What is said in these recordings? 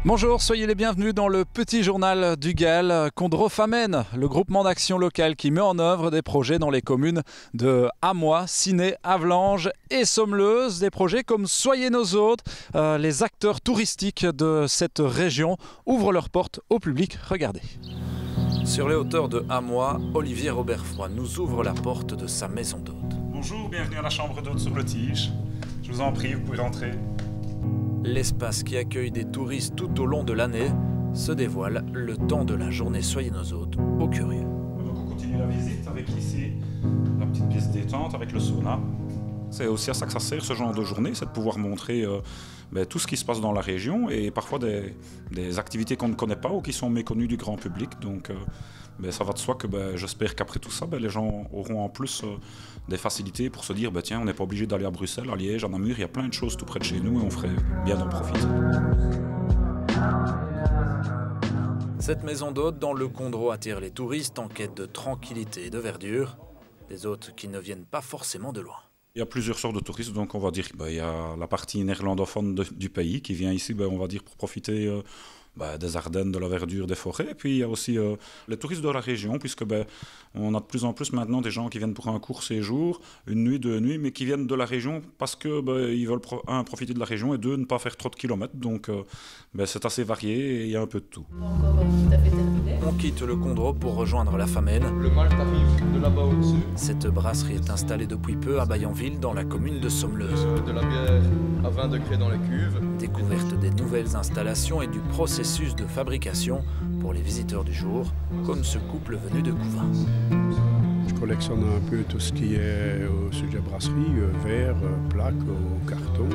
Bonjour, soyez les bienvenus dans le petit journal du GAL. Condrofamen, le groupement d'action locale qui met en œuvre des projets dans les communes de Amois, Ciney, Havelange et Sommeleuze. Des projets comme Soyez nos hôtes. Les acteurs touristiques de cette région ouvrent leurs portes au public. Regardez. Sur les hauteurs de Amois, Olivier Robertfroy nous ouvre la porte de sa maison d'hôte. Bonjour, bienvenue à la chambre d'hôte sur le Tige. Je vous en prie, vous pouvez rentrer. L'espace qui accueille des touristes tout au long de l'année se dévoile le temps de la journée Soyez nos hôtes aux curieux. Donc on continue la visite avec ici la petite pièce détente avec le sauna. C'est aussi à ça que ça sert ce genre de journée, c'est de pouvoir montrer tout ce qui se passe dans la région et parfois des activités qu'on ne connaît pas ou qui sont méconnues du grand public. Donc ça va de soi que j'espère qu'après tout ça, les gens auront en plus des facilités pour se dire tiens, on n'est pas obligé d'aller à Bruxelles, à Liège, à Namur, il y a plein de choses tout près de chez nous et on ferait bien d'en profiter. Cette maison d'hôte dans le Condro attire les touristes en quête de tranquillité et de verdure, des hôtes qui ne viennent pas forcément de loin. Il y a plusieurs sortes de touristes, donc on va dire qu'il y a la partie néerlandophone du pays qui vient ici, on va dire, pour profiter des Ardennes, de la verdure, des forêts. Et puis il y a aussi les touristes de la région, puisque on a de plus en plus maintenant des gens qui viennent pour un court séjour, une nuit, 2 nuits, mais qui viennent de la région parce que ils veulent profiter de la région et deux, ne pas faire trop de kilomètres. Donc c'est assez varié et il y a un peu de tout. On quitte le Condro pour rejoindre la Famen. Le malt arrive de là-bas au-dessus. Cette brasserie est installée depuis peu à Bayenville, dans la commune de Sommeleuze. De la bière à 20 degrés dans les cuves. Découverte des nouvelles installations et du processus de fabrication pour les visiteurs du jour, comme ce couple venu de Couvin. Je collectionne un peu tout ce qui est au sujet brasserie, verre, plaques, carton,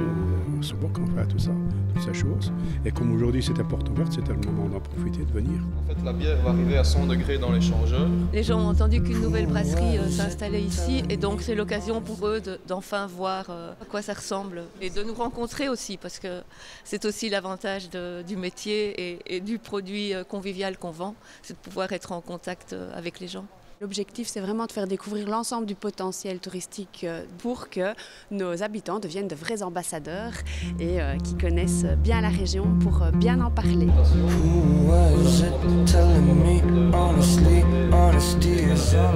sous-boc, enfin tout ça, toutes ces choses. Et comme aujourd'hui c'était porte ouverte, c'était le moment d'en profiter, de venir. En fait, la bière va arriver à 100 degrés dans l'échangeur. Les gens ont entendu qu'une nouvelle brasserie s'installait ici et donc c'est l'occasion pour eux d'enfin voir à quoi ça ressemble et de nous rencontrer aussi parce que c'est aussi l'avantage du métier et du produit convivial qu'on vend, c'est de pouvoir être en contact avec les gens. L'objectif, c'est vraiment de faire découvrir l'ensemble du potentiel touristique pour que nos habitants deviennent de vrais ambassadeurs et qui connaissent bien la région pour bien en parler.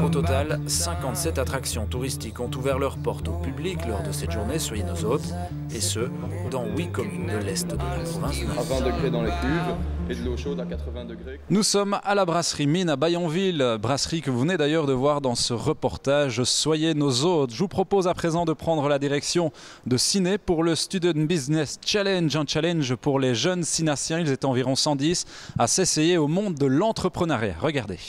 Au total, 57 attractions touristiques ont ouvert leurs portes au public lors de cette journée Soyez nos hôtes, et ce, dans 8 communes de l'Est de la province. À 20 degrés dans les cuves et de l'eau chaude à 80 degrés. Nous sommes à la brasserie Mine à Bayenville, brasserie que vous venez d'ailleurs de voir dans ce reportage Soyez nos hôtes. Je vous propose à présent de prendre la direction de Ciney pour le Student Business Challenge, un challenge pour les jeunes Cinassiens. Ils étaient environ 110 à s'essayer au monde de l'entrepreneuriat. Regardez.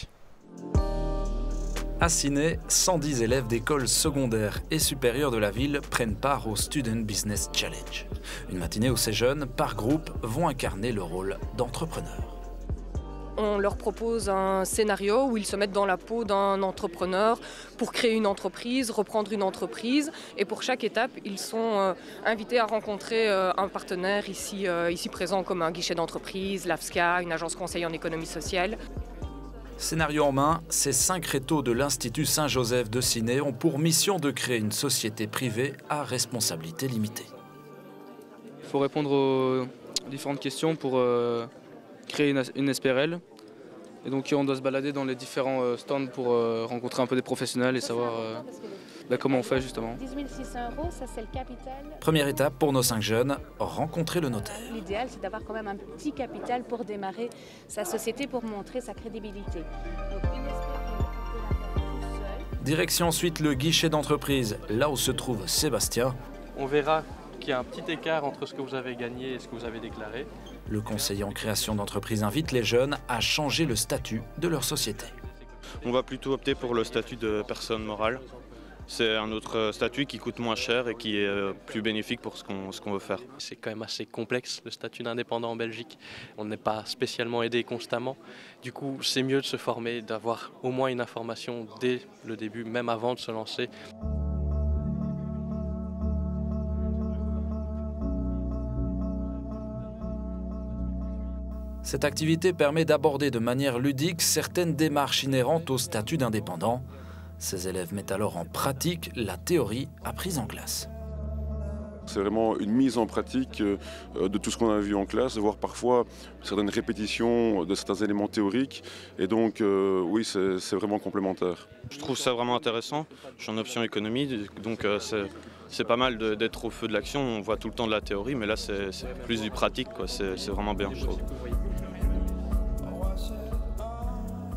À Ciney, 110 élèves d'écoles secondaires et supérieures de la ville prennent part au Student Business Challenge. Une matinée où ces jeunes, par groupe, vont incarner le rôle d'entrepreneurs. On leur propose un scénario où ils se mettent dans la peau d'un entrepreneur pour créer une entreprise, reprendre une entreprise. Et pour chaque étape, ils sont invités à rencontrer un partenaire ici présent comme un guichet d'entreprise, l'AFSCA, une agence conseil en économie sociale. Scénario en main, ces 5 rétos de l'Institut Saint-Joseph de Ciney ont pour mission de créer une société privée à responsabilité limitée. Il faut répondre aux différentes questions pour créer une SPRL. Et donc on doit se balader dans les différents stands pour rencontrer un peu des professionnels et savoir comment on fait justement. 18 600 €, ça c'est le capital. Première étape pour nos 5 jeunes, rencontrer le notaire. L'idéal c'est d'avoir quand même un petit capital pour démarrer sa société, pour montrer sa crédibilité. Donc, une Direction ensuite le guichet d'entreprise, là où se trouve Sébastien. On verra qu'il y a un petit écart entre ce que vous avez gagné et ce que vous avez déclaré. Le conseiller en création d'entreprise invite les jeunes à changer le statut de leur société. On va plutôt opter pour le statut de personne morale. C'est un autre statut qui coûte moins cher et qui est plus bénéfique pour ce qu'on veut faire. C'est quand même assez complexe le statut d'indépendant en Belgique. On n'est pas spécialement aidé constamment. Du coup, c'est mieux de se former, d'avoir au moins une information dès le début, même avant de se lancer. Cette activité permet d'aborder de manière ludique certaines démarches inhérentes au statut d'indépendant. Ces élèves mettent alors en pratique la théorie apprise en classe. C'est vraiment une mise en pratique de tout ce qu'on a vu en classe, de voir parfois certaines répétitions de certains éléments théoriques. Et donc, oui, c'est vraiment complémentaire. Je trouve ça vraiment intéressant. Je suis en option économie, donc c'est pas mal d'être au feu de l'action. On voit tout le temps de la théorie, mais là, c'est plus du pratique, quoi. C'est vraiment bien, je trouve.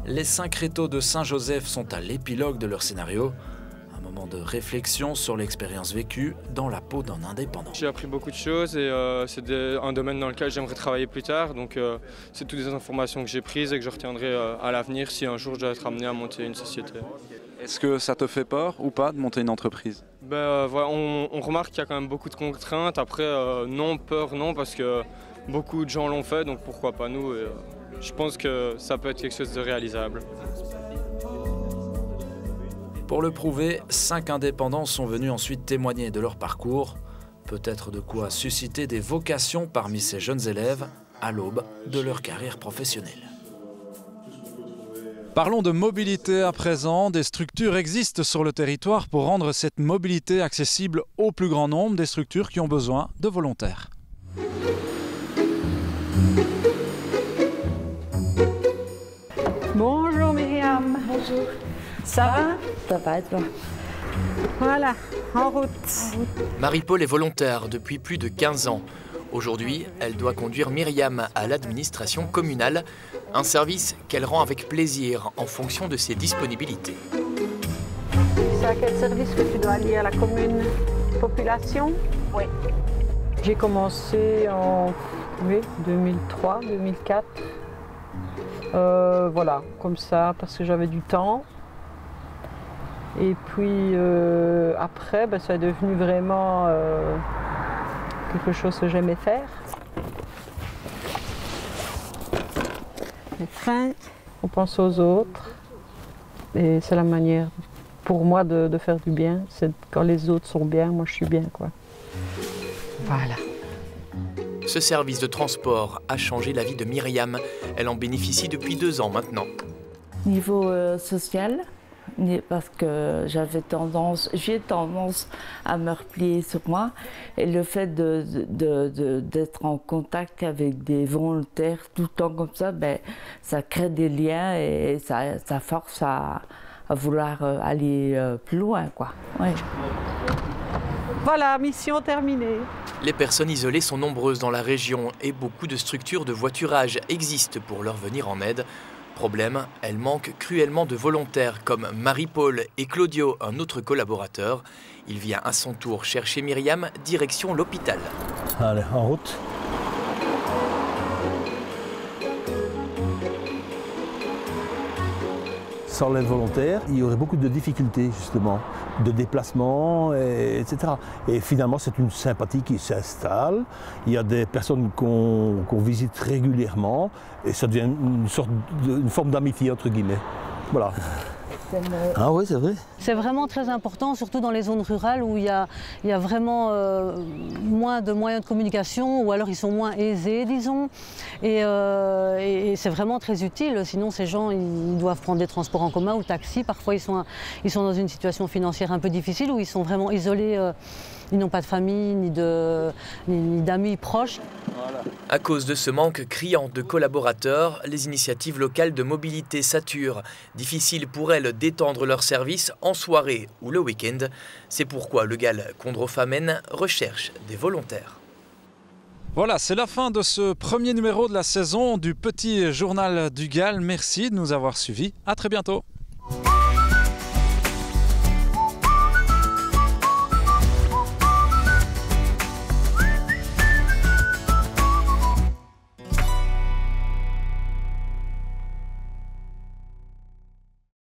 Les 5 rétos de Saint-Joseph sont à l'épilogue de leur scénario. Un moment de réflexion sur l'expérience vécue dans la peau d'un indépendant. J'ai appris beaucoup de choses et c'est un domaine dans lequel j'aimerais travailler plus tard. Donc c'est toutes des informations que j'ai prises et que je retiendrai à l'avenir si un jour je dois être amené à monter une société. Est-ce que ça te fait peur ou pas de monter une entreprise? Voilà, on remarque qu'il y a quand même beaucoup de contraintes. Après, non, peur, non, parce que beaucoup de gens l'ont fait, donc pourquoi pas nous. Je pense que ça peut être quelque chose de réalisable. Pour le prouver, 5 indépendants sont venus ensuite témoigner de leur parcours. Peut-être de quoi susciter des vocations parmi ces jeunes élèves à l'aube de leur carrière professionnelle. Parlons de mobilité à présent. Des structures existent sur le territoire pour rendre cette mobilité accessible au plus grand nombre, des structures qui ont besoin de volontaires. Bonjour Myriam. Bonjour. Ça va? Ça va et toi? Voilà, en route. Marie-Paul est volontaire depuis plus de 15 ans. Aujourd'hui, elle doit conduire Myriam à l'administration communale, un service qu'elle rend avec plaisir en fonction de ses disponibilités. C'est à quel service que tu dois aller à la commune? Population? Oui. J'ai commencé en 2003, 2004. Voilà, comme ça, parce que j'avais du temps. Et puis après, ça est devenu vraiment quelque chose que j'aimais faire. Être fin, on pense aux autres. Et c'est la manière pour moi de faire du bien. C'est quand les autres sont bien, moi je suis bien, quoi. Voilà. Ce service de transport a changé la vie de Myriam. Elle en bénéficie depuis 2 ans maintenant. Niveau social, parce que j'ai tendance à me replier sur moi. Et le fait d'être en contact avec des volontaires tout le temps comme ça, ça crée des liens et ça force à vouloir aller plus loin, quoi. Ouais. Voilà, mission terminée. Les personnes isolées sont nombreuses dans la région et beaucoup de structures de voiturage existent pour leur venir en aide. Problème, elles manquent cruellement de volontaires comme Marie-Paul et Claudio, un autre collaborateur. Il vient à son tour chercher Myriam, direction l'hôpital. Allez, en route. Sans l'aide volontaire, il y aurait beaucoup de difficultés justement, de déplacement, etc. Et finalement, c'est une sympathie qui s'installe. Il y a des personnes qu'on visite régulièrement et ça devient une forme d'amitié entre guillemets. Voilà. Ah oui, c'est vrai. C'est vraiment très important, surtout dans les zones rurales où il y a vraiment moins de moyens de communication ou alors ils sont moins aisés, disons. Et c'est vraiment très utile, sinon ces gens ils doivent prendre des transports en commun ou taxi. Parfois ils sont dans une situation financière un peu difficile où ils sont vraiment isolés. Ils n'ont pas de famille ni d'amis proches. Voilà. À cause de ce manque criant de collaborateurs, les initiatives locales de mobilité saturent. Difficile pour elles d'étendre leurs services en soirée ou le week-end. C'est pourquoi le GAL Condrofamen recherche des volontaires. Voilà, c'est la fin de ce premier numéro de la saison du petit journal du GAL. Merci de nous avoir suivis. À très bientôt.